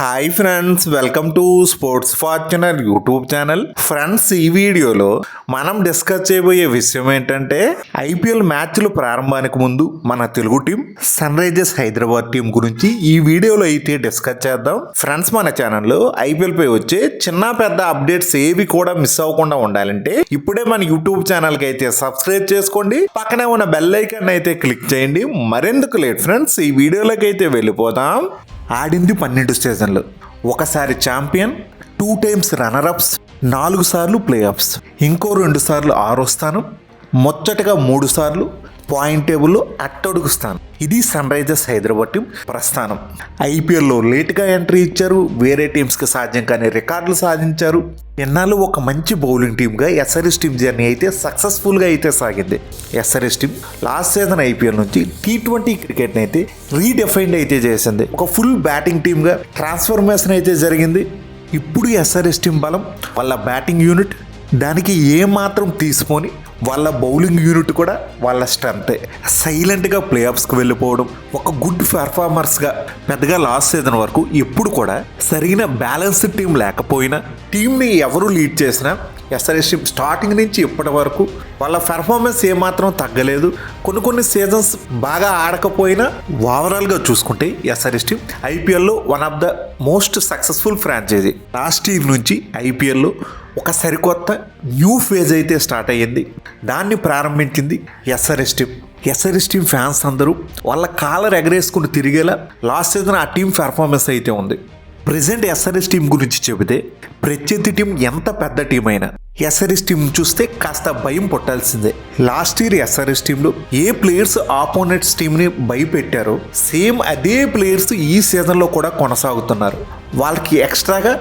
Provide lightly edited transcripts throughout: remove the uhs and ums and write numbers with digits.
Hi friends, welcome to sports Fortuner YouTube channel. Friends, ఈ వీడియోలో మనం డిస్కస్ చేయబోయే విషయం ఏంటంటే ఐపీఎల్ మ్యాచ్లు ప్రారంభానికి ముందు మన Telugu team Sunrisers Hyderabad team గురించి ఈ వీడియోలో అయితే డిస్కస్ చేద్దాం. ఫ్రెండ్స్, మన ఛానల్లో ఐపీఎల్ పై వచ్చే చిన్న పెద్ద అప్డేట్స్ ఏవి కూడా మిస్ అవ్వకుండా ఉండాలంటే ఇప్పుడే మన యూట్యూబ్ ఛానల్ కి అయితే సబ్స్క్రైబ్ చేసుకోండి, పక్కనే ఉన్న బెల్ ఐకాన్ అయితే క్లిక్ చేయండి. మరెందుకు లేట్ ఫ్రెండ్స్, ఈ వీడియోలోకి అయితే వెళ్ళిపోతాం. ఆడింది 12 సీజన్లు, ఒకసారి ఛాంపియన్, 2 టైమ్స్ రన్నర్ అప్స్, 4 సార్లు ప్లే ఆఫ్స్, ఇంకో 2 సార్లు 6వ స్థానం, ముచ్చటగా 3 సార్లు పాయింట్ టేబుల్లో అట్టడుగు స్థానం. ఇది సన్ రైజర్స్ హైదరాబాద్ టీం ప్రస్థానం. ఐపీఎల్లో లేట్గా ఎంట్రీ ఇచ్చారు, వేరే టీమ్స్కి సాధ్యం కానీ రికార్డులు సాధించారు. ఎన్నాళ్ళు ఒక మంచి బౌలింగ్ టీమ్గా ఎస్ఆర్ఎస్ టీం జర్నీ అయితే సక్సెస్ఫుల్గా అయితే సాగింది. SRS team last season IPL నుంచి T20 క్రికెట్ని అయితే రీడెఫైన్డ్ అయితే చేసింది. ఒక ఫుల్ బ్యాటింగ్ టీమ్గా ట్రాన్స్ఫర్మేషన్ అయితే జరిగింది. ఇప్పుడు ఎస్ఆర్ఎస్ టీం బలం, వాళ్ళ బ్యాటింగ్ యూనిట్, దానికి ఏమాత్రం తీసుకొని వాళ్ళ బౌలింగ్ యూనిట్ కూడా వాళ్ళ స్ట్రెంతే. సైలెంట్గా ప్లే ఆఫ్స్కి వెళ్ళిపోవడం, ఒక గుడ్ పెర్ఫార్మర్స్గా పెద్దగా లాస్ట్ సీజన్ వరకు ఎప్పుడు కూడా సరైన బ్యాలెన్స్డ్ టీం లేకపోయినా, టీంని ఎవరు లీడ్ చేసినా ఎస్ఆర్ఎస్ టీం స్టార్టింగ్ నుంచి ఇప్పటి వరకు వాళ్ళ పెర్ఫార్మెన్స్ ఏమాత్రం తగ్గలేదు. కొన్ని సీజన్స్ బాగా ఆడకపోయినా ఓవరాల్గా చూసుకుంటే ఎస్ఆర్ఎస్ టీం ఐపీఎల్లో one of the most successful franchise. Last year నుంచి ఐపీఎల్లో ఒక సరికొత్త న్యూ ఫేజ్ అయితే స్టార్ట్ అయ్యింది. దాన్ని ప్రారంభించింది SRS team. SRS team fans అందరూ వాళ్ళ కాలర్ ఎగరేసుకుని తిరిగేలా లాస్ట్ సీజన్ ఆ టీం పెర్ఫార్మెన్స్ అయితే ఉంది. ప్రెజెంట్ ఎస్ఆర్ఎస్ టీం గురించి చెబితే ప్రత్యర్థి టీం ఎంత పెద్ద టీం అయినా ఎస్ఆర్ఎస్ టీం చూస్తే కాస్త భయం పుట్టాల్సిందే. లాస్ట్ ఇయర్ ఎస్ఆర్ఎస్ టీంలో ఏ ప్లేయర్స్ ఆపోనెంట్స్ టీంని భయపెట్టారో సేమ్ అదే ప్లేయర్స్ ఈ సీజన్లో కూడా కొనసాగుతున్నారు. వాళ్ళకి ఎక్స్ట్రాగా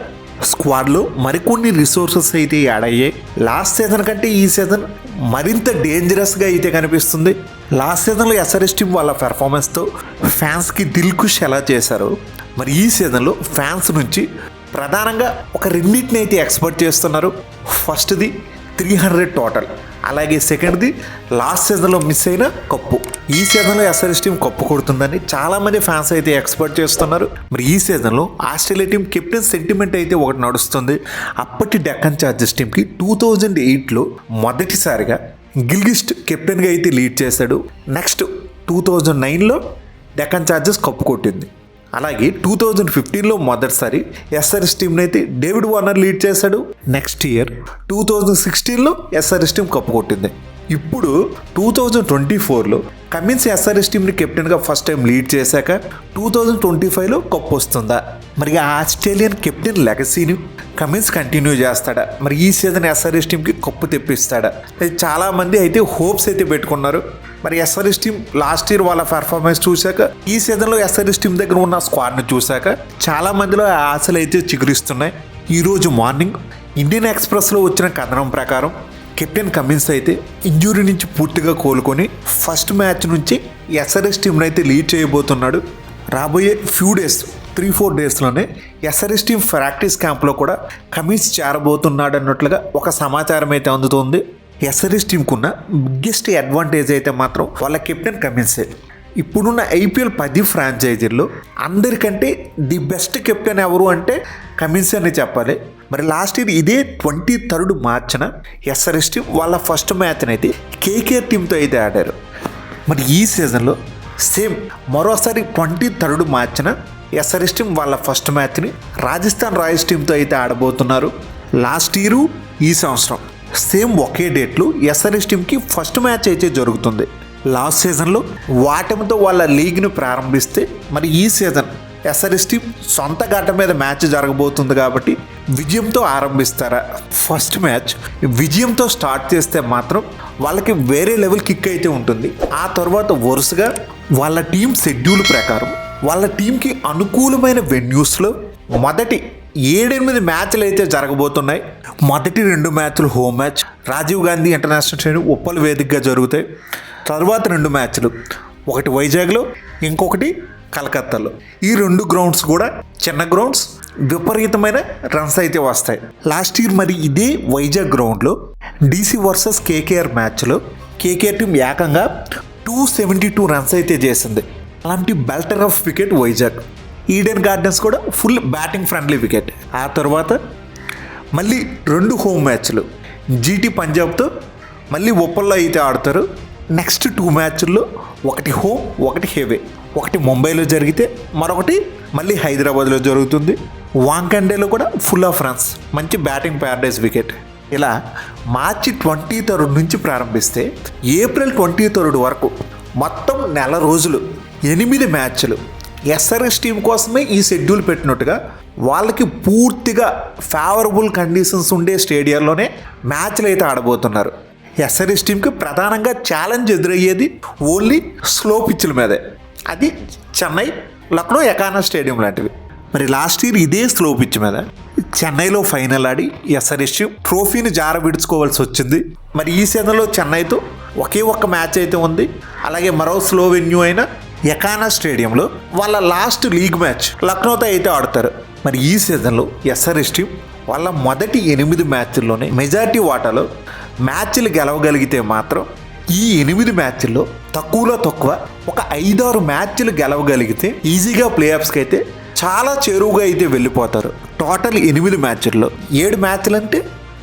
స్క్వాడ్లో మరికొన్ని రిసోర్సెస్ అయితే యాడ్ అయ్యాయి. లాస్ట్ సీజన్ కంటే ఈ సీజన్ మరింత డేంజరస్గా అయితే కనిపిస్తుంది. లాస్ట్ సీజన్లో ఎస్ఆర్ఎస్ టీం వాళ్ళ పెర్ఫార్మెన్స్తో ఫ్యాన్స్కి దిల్కుష్ ఎలా చేశారో, మరి ఈ సీజన్లో ఫ్యాన్స్ నుంచి ప్రధానంగా ఒక రెండింటిని అయితే ఎక్స్పెక్ట్ చేస్తున్నారు. ఫస్ట్ది 300 టోటల్, అలాగే సెకండ్ది లాస్ట్ సీజన్లో మిస్ అయిన కప్పు. ఈ సీజన్లో ఎస్ఆర్ఎస్ టీం కప్పు కొడుతుందని చాలామంది ఫ్యాన్స్ అయితే ఎక్స్పెక్ట్ చేస్తున్నారు. మరి ఈ సీజన్లో ఆస్ట్రేలియా టీం కెప్టెన్ సెంటిమెంట్ అయితే ఒకటి నడుస్తుంది. అప్పటి డెక్కన్ చార్జర్స్ టీంకి 2008లో మొదటిసారిగా గిల్గిస్ట్ కెప్టెన్గా అయితే లీడ్ చేశాడు. నెక్స్ట్ 2009లో డెక్కన్ చార్జర్స్ కప్పు కొట్టింది. అలాగే 2015లో మొదటిసారి ఎస్ఆర్ఎస్ టీంని అయితే డేవిడ్ వార్నర్ లీడ్ చేశాడు. నెక్స్ట్ ఇయర్ 2016లో ఎస్ఆర్ఎస్ టీం కప్పు కొట్టింది. ఇప్పుడు 2024లో కమిన్స్ ఎస్ఆర్ఎస్ టీంని కెప్టెన్గా ఫస్ట్ టైం లీడ్ చేశాక 2025లో కప్పు వస్తుందా? మరి ఆ ఆస్ట్రేలియన్ కెప్టెన్ లెగసీని కమిన్స్ కంటిన్యూ చేస్తాడా? మరి ఈ సీజన్ ఎస్ఆర్ఎస్ టీంకి కప్పు తెప్పిస్తాడా? చాలామంది అయితే హోప్స్ అయితే పెట్టుకున్నారు. మరి ఎస్ఆర్ఎస్ టీం లాస్ట్ ఇయర్ వాళ్ళ పెర్ఫార్మెన్స్ చూశాక, ఈ సీజన్లో ఎస్ఆర్ఎస్ టీం దగ్గర ఉన్న స్క్వాడ్ని చూశాక చాలా మందిలో ఆశలు అయితే చిగురిస్తున్నాయి. ఈరోజు మార్నింగ్ ఇండియన్ ఎక్స్ప్రెస్లో వచ్చిన కథనం ప్రకారం కెప్టెన్ కమిన్స్ అయితే ఇంజురీ నుంచి పూర్తిగా కోలుకొని ఫస్ట్ మ్యాచ్ నుంచి ఎస్ఆర్ఎస్ టీంని అయితే లీడ్ చేయబోతున్నాడు. రాబోయే ఫ్యూ డేస్ 3-4 డేస్లోనే ఎస్ఆర్ఎస్ టీం ప్రాక్టీస్ క్యాంప్లో కూడా కమిన్స్ చేరబోతున్నాడు అన్నట్లుగా ఒక సమాచారం అయితే అందుతుంది. ఎస్ఆర్ఎస్ టీంకు ఉన్న బిగ్గెస్ట్ అడ్వాంటేజ్ అయితే మాత్రం వాళ్ళ కెప్టెన్ కమిన్సే. ఇప్పుడున్న ఐపీఎల్ 10 ఫ్రాంచైజీల్లో అందరికంటే ది బెస్ట్ కెప్టెన్ ఎవరు అంటే కమిన్స్ అని చెప్పాలి. మరి లాస్ట్ ఇయర్ ఇదే 23rd మార్చిన ఎస్ఆర్ఎస్ టీం వాళ్ళ ఫస్ట్ మ్యాచ్ని అయితే కేకేఆర్ టీంతో అయితే ఆడారు. మరి ఈ సీజన్లో సేమ్ మరోసారి 23rd మార్చిన ఎస్ఆర్ఎస్ టీం వాళ్ళ ఫస్ట్ మ్యాచ్ని రాజస్థాన్ రాయల్స్ టీంతో అయితే ఆడబోతున్నారు. లాస్ట్ ఇయరు ఈ సంవత్సరం సేమ్ ఒకే డేట్లో ఎస్ఆర్ఎస్ టీంకి ఫస్ట్ మ్యాచ్ అయితే జరుగుతుంది. లాస్ట్ సీజన్లో వాటమితో వాళ్ళ లీగ్ను ప్రారంభిస్తే, మరి ఈ సీజన్ ఎస్ఆర్ఎస్ టీం సొంత గడ్డ మీద మ్యాచ్ జరగబోతుంది కాబట్టి విజయంతో ఆరంభిస్తారా? ఫస్ట్ మ్యాచ్ విజయంతో స్టార్ట్ చేస్తే మాత్రం వాళ్ళకి వేరే లెవెల్ కిక్ అయితే ఉంటుంది. ఆ తర్వాత వరుసగా వాళ్ళ టీం షెడ్యూల్ ప్రకారం వాళ్ళ టీంకి అనుకూలమైన వెన్యూస్లో మొదటి 7-8 మ్యాచ్లు అయితే జరగబోతున్నాయి. మొదటి 2 మ్యాచ్లు home match Rajiv Gandhi international stadium Uppal వేదికగా జరుగుతాయి. తర్వాత 2 మ్యాచ్లు, ఒకటి వైజాగ్లో, ఇంకొకటి కలకత్తాలో. ఈ 2 గ్రౌండ్స్ కూడా చిన్న గ్రౌండ్స్, విపరీతమైన రన్స్ అయితే వస్తాయి. లాస్ట్ ఇయర్ మరి ఇదే వైజాగ్ గ్రౌండ్లో డీసీ వర్సెస్ కేకేఆర్ మ్యాచ్లో కేకేఆర్ టీం ఏకంగా 272 రన్స్ అయితే చేసింది. అలాంటి బెల్టర్ of wicket Vizag. Eden gardens కూడా ఫుల్ బ్యాటింగ్ ఫ్రెండ్లీ వికెట్. ఆ తర్వాత మళ్ళీ 2 హోమ్ మ్యాచ్లు జీటీ పంజాబ్తో మళ్ళీ ఒప్పల్లో అయితే ఆడతారు. నెక్స్ట్ 2 మ్యాచ్ల్లో ఒకటి హోమ్ ఒకటి హేవే. ఒకటి ముంబైలో జరిగితే మరొకటి మళ్ళీ హైదరాబాద్లో జరుగుతుంది. వాంకండేలో కూడా ఫుల్ ఆఫ్ రన్స్, మంచి బ్యాటింగ్ ప్యారడైజ్ వికెట్. ఇలా మార్చి 23 నుంచి ప్రారంభిస్తే ఏప్రిల్ 23 వరకు మొత్తం నెల రోజులు 8 మ్యాచ్లు. ఎస్ఆర్ఎస్ టీం కోసమే ఈ షెడ్యూల్ పెట్టినట్టుగా వాళ్ళకి పూర్తిగా ఫేవరబుల్ కండిషన్స్ ఉండే స్టేడియాల్లోనే మ్యాచ్లు అయితే ఆడబోతున్నారు. ఎస్ఆర్ఎస్ టీంకి ప్రధానంగా ఛాలెంజ్ ఎదురయ్యేది ఓన్లీ స్లో పిచ్ల మీదే. అది చెన్నై, లక్నో ఎకానా స్టేడియం లాంటివి. మరి లాస్ట్ ఇయర్ ఇదే స్లో పిచ్ మీద చెన్నైలో ఫైనల్ ఆడి ఎస్ఆర్ఎస్ ట్రోఫీని జార విడుచుకోవాల్సి వచ్చింది. మరి ఈ సీజన్లో చెన్నైతో ఒకే ఒక్క మ్యాచ్ అయితే ఉంది. అలాగే మరో స్లో వెన్యూ అయిన ఎకానా స్టేడియంలో వాళ్ళ లాస్ట్ లీగ్ మ్యాచ్ లక్నోతో అయితే ఆడతారు. మరి ఈ సీజన్లో ఎస్ఆర్ఎస్ టీం వాళ్ళ మొదటి 8 మ్యాచ్ల్లోనే మెజారిటీ వాటాలో మ్యాచ్లు గెలవగలిగితే మాత్రం ఈ 8 మ్యాచ్ల్లో తక్కువలో తక్కువ ఒక 5-6 మ్యాచ్లు గెలవగలిగితే ఈజీగా ప్లే ఆఫ్స్కి అయితే చాలా చేరువుగా అయితే వెళ్ళిపోతారు. టోటల్ 8 మ్యాచ్ల్లో 7 మ్యాచ్లు అంటే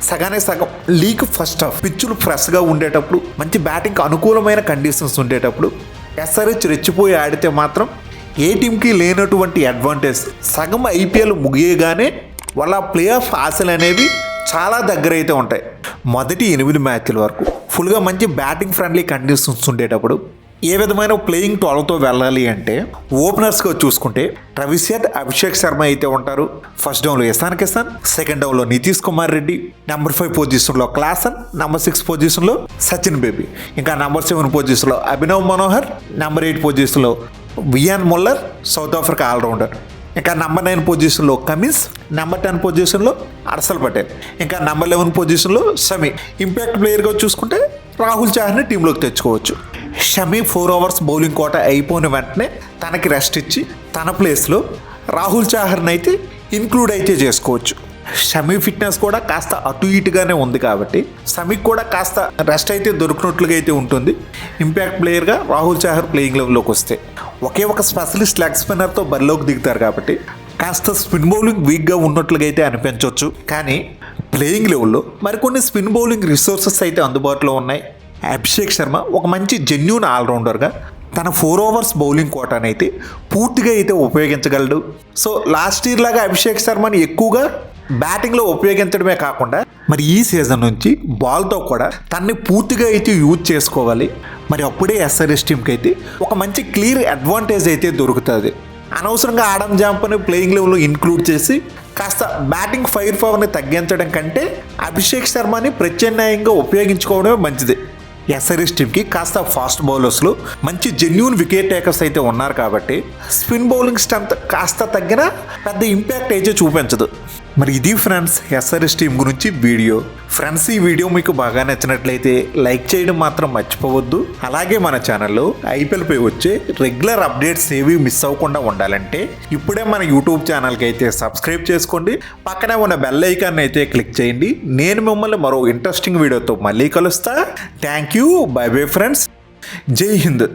సగానే సగం. లీగ్ ఫస్ట్ హాఫ్ పిచ్చులు ఫ్రెష్గా ఉండేటప్పుడు, మంచి బ్యాటింగ్కి అనుకూలమైన కండిషన్స్ ఉండేటప్పుడు ఎస్ఆర్హెచ్ రెచ్చిపోయి ఆడితే మాత్రం ఏ టీంకి లేనటువంటి అడ్వాంటేజ్ సగం ఐపీఎల్ ముగియగానే వాళ్ళ ప్లే ఆఫ్ ఆశలు అనేవి చాలా దగ్గర అయితే ఉంటాయి. మొదటి 8 మ్యాచ్ల వరకు ఫుల్గా మంచి బ్యాటింగ్ ఫ్రెండ్లీ కండిషన్స్ ఉండేటప్పుడు ఏ విధమైన ప్లేయింగ్ 12తో వెళ్ళాలి అంటే ఓపెనర్స్గా చూసుకుంటే ట్రావిస్ హెడ్, అభిషేక్ శర్మ అయితే ఉంటారు. ఫస్ట్ డౌన్లో ఇషాన్ కిషన్, సెకండ్ డౌన్లో నితీష్ కుమార్ రెడ్డి, నెంబర్ 5 పొజిషన్లో క్లాసన్, నెంబర్ 6 పొజిషన్లో సచిన్ బేబీ, ఇంకా నెంబర్ 7 పొజిషన్లో అభినవ్ మనోహర్, నెంబర్ 8 పొజిషన్లో Wiaan Mulder, South Africa all rounder, ఇంకా నెంబర్ 9 పొజిషన్లో కమిన్స్, నెంబర్ 10 పొజిషన్లో హర్షల్ పటేల్, ఇంకా నెంబర్ 11 పొజిషన్లో షమి. ఇంపాక్ట్ ప్లేయర్గా చూసుకుంటే రాహుల్ చహర్ని టీంలోకి తెచ్చుకోవచ్చు. షమి 4 ఓవర్స్ బౌలింగ్ కోట అయిపోయిన వెంటనే తనకి రెస్ట్ ఇచ్చి తన ప్లేస్లో రాహుల్ చహర్ని అయితే ఇన్క్లూడ్ అయితే చేసుకోవచ్చు. షమి ఫిట్నెస్ కూడా కాస్త అటు ఇటుగానే ఉంది కాబట్టి షమికి కూడా కాస్త రెస్ట్ అయితే దొరికినట్లుగా అయితే ఉంటుంది. ఇంపాక్ట్ ప్లేయర్గా రాహుల్ చహర్ ప్లేయింగ్ లెవెల్లోకి వస్తే ఒకే ఒక స్పెషలిస్ట్ లెగ్ స్పిన్నర్తో బరిలోకి దిగుతారు కాబట్టి కాస్త స్పిన్ బౌలింగ్ వీక్గా ఉన్నట్లుగా అయితే అనిపించవచ్చు. కానీ ప్లేయింగ్ లెవెల్లో మరికొన్ని స్పిన్ బౌలింగ్ రిసోర్సెస్ అయితే అందుబాటులో ఉన్నాయి. అభిషేక్ శర్మ ఒక మంచి జెన్యూన్ ఆల్రౌండర్గా తన 4 ఓవర్స్ బౌలింగ్ కోటాను అయితే పూర్తిగా అయితే ఉపయోగించగలడు. సో లాస్ట్ ఇయర్ లాగా అభిషేక్ శర్మని ఎక్కువగా బ్యాటింగ్లో ఉపయోగించడమే కాకుండా మరి ఈ సీజన్ నుంచి బాల్తో కూడా తన్ని పూర్తిగా అయితే యూజ్ చేసుకోవాలి. మరి అప్పుడే ఎస్ఆర్ఎస్ టీంకి అయితే ఒక మంచి క్లియర్ అడ్వాంటేజ్ అయితే దొరుకుతుంది. అనవసరంగా ఆడమ్ జాంపని ప్లేయింగ్ లెవెల్లో ఇన్క్లూడ్ చేసి కాస్త బ్యాటింగ్ ఫైర్ పవర్ని తగ్గించడం కంటే అభిషేక్ శర్మని ప్రత్యామ్నాయంగా ఉపయోగించుకోవడమే మంచిది. ఎస్ఆర్ఎస్ టీంకి కాస్త ఫాస్ట్ బౌలర్స్లో మంచి జెన్యూన్ వికెట్ టేకర్స్ అయితే ఉన్నారు కాబట్టి స్పిన్ బౌలింగ్ స్ట్రెంత్ కాస్త తగ్గినా పెద్ద ఇంపాక్ట్ అయితే చూపించదు. మరి ఇది ఫ్రెండ్స్ ఎస్ఆర్ఎస్ టీం గురించి వీడియో. ఫ్రెండ్స్ ఈ వీడియో మీకు బాగా నచ్చినట్లయితే లైక్ చేయడం మాత్రం మర్చిపోవద్దు. అలాగే మన ఛానల్లో ఐపీఎల్పై వచ్చే రెగ్యులర్ అప్డేట్స్ ఏవి మిస్ అవ్వకుండా ఉండాలంటే ఇప్పుడే మన యూట్యూబ్ ఛానల్కి అయితే సబ్స్క్రైబ్ చేసుకోండి. పక్కనే ఉన్న బెల్ ఐకాన్ అయితే క్లిక్ చేయండి. నేను మిమ్మల్ని మరో ఇంట్రెస్టింగ్ వీడియోతో మళ్ళీ కలుస్తా. Thank you. By bye friends. జై హింద్.